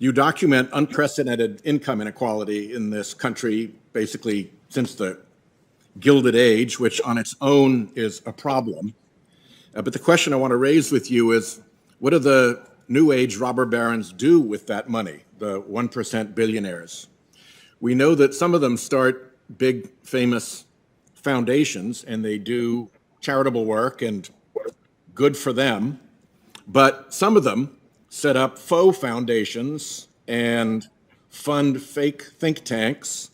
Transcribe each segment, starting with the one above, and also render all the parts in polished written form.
You document unprecedented income inequality in this country, basically since the Gilded Age, which on its own is a problem. But the question I want to raise with you is, what do the New Age robber barons do with that money, the 1% billionaires? We know that some of them start big, famous foundations, and they do charitable work, and good for them. But some of them set up faux foundations and fund fake think tanks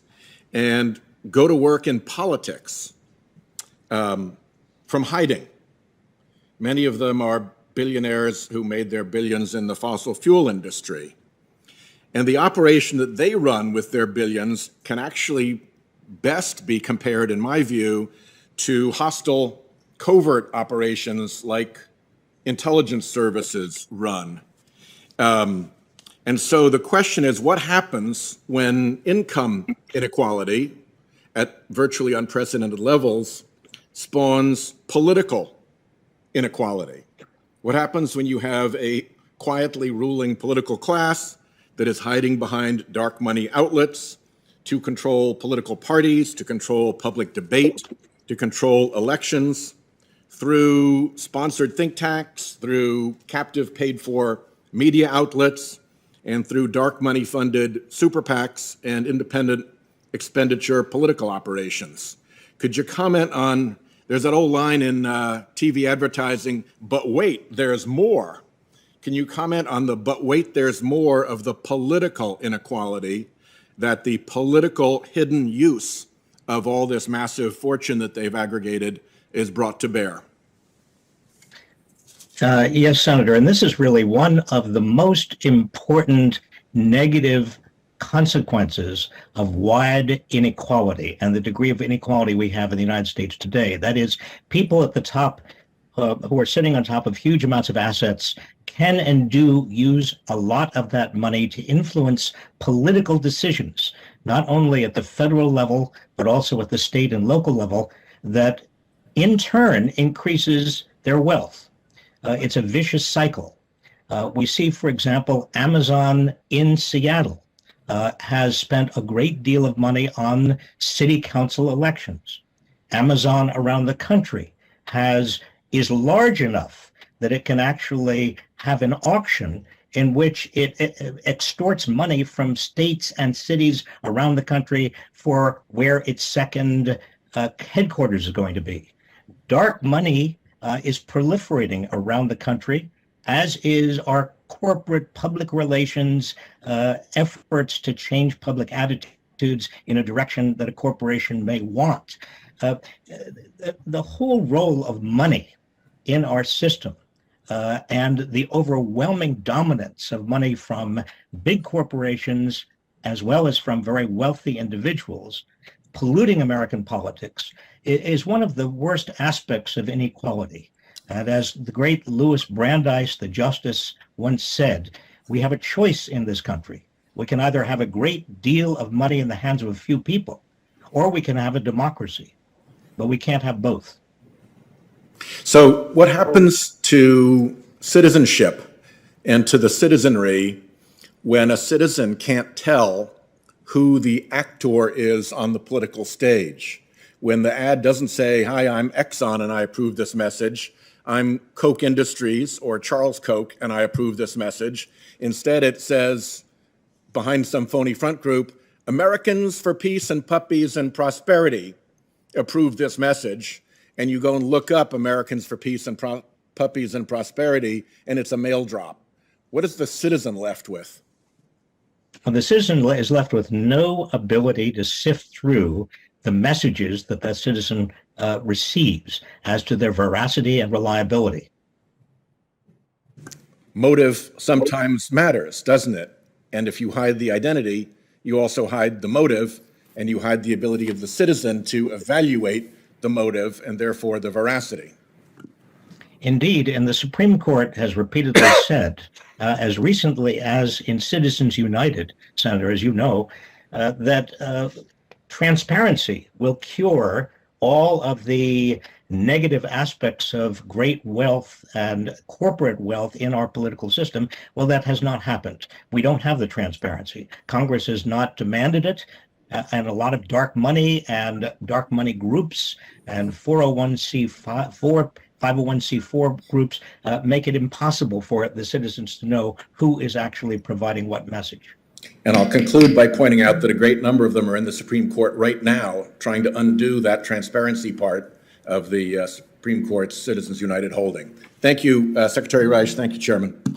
and go to work in politics from hiding. Many of them are billionaires who made their billions in the fossil fuel industry. And the operation that they run with their billions can actually best be compared, in my view, to hostile covert operations like intelligence services run. And so the question is, what happens when income inequality at virtually unprecedented levels spawns political inequality? What happens when you have a quietly ruling political class that is hiding behind dark money outlets to control political parties, to control public debate, to control elections through sponsored think tanks, through captive paid for media outlets, and through dark money funded super PACs and independent expenditure political operations? Could you comment on, there's that old line in TV advertising, but wait, there's more. Can you comment on the but wait, there's more of the political inequality that the political hidden use of all this massive fortune that they've aggregated is brought to bear? Yes, Senator, and this is really one of the most important negative consequences of wide inequality and the degree of inequality we have in the United States today. That is, people at the top who are sitting on top of huge amounts of assets can and do use a lot of that money to influence political decisions, not only at the federal level, but also at the state and local level, that in turn increases their wealth. It's a vicious cycle. We see, for example, Amazon in Seattle has spent a great deal of money on city council elections. Amazon around the country is large enough that it can actually have an auction in which it extorts money from states and cities around the country for where its second headquarters is going to be. Dark money is proliferating around the country, as is our corporate public relations efforts to change public attitudes in a direction that a corporation may want. The whole role of money in our system and the overwhelming dominance of money from big corporations as well as from very wealthy individuals polluting American politics is one of the worst aspects of inequality. And as the great Louis Brandeis, the justice, once said, we have a choice in this country. We can either have a great deal of money in the hands of a few people, or we can have a democracy, but we can't have both. So what happens to citizenship and to the citizenry when a citizen can't tell who the actor is on the political stage? When the ad doesn't say, hi, I'm Exxon and I approve this message, I'm Koch Industries or Charles Koch and I approve this message. Instead, it says, behind some phony front group, Americans for Peace and Puppies and Prosperity approve this message. And you go and look up Americans for Peace and Puppies and Prosperity, and it's a mail drop. What is the citizen left with? Well, the citizen is left with no ability to sift through the messages that citizen receives as to their veracity and reliability. Motive sometimes matters, doesn't it? And if you hide the identity, you also hide the motive, and you hide the ability of the citizen to evaluate the motive and therefore the veracity. Indeed, and the Supreme Court has repeatedly said, as recently as in Citizens United, Senator, as you know, that transparency will cure all of the negative aspects of great wealth and corporate wealth in our political system, well, that has not happened. We don't have the transparency. Congress has not demanded it. And a lot of dark money and dark money groups and 501c4 groups make it impossible for the citizens to know who is actually providing what message. And I'll conclude by pointing out that a great number of them are in the Supreme Court right now, trying to undo that transparency part of the Supreme Court's Citizens United holding. Thank you, Secretary Reich. Thank you, Chairman.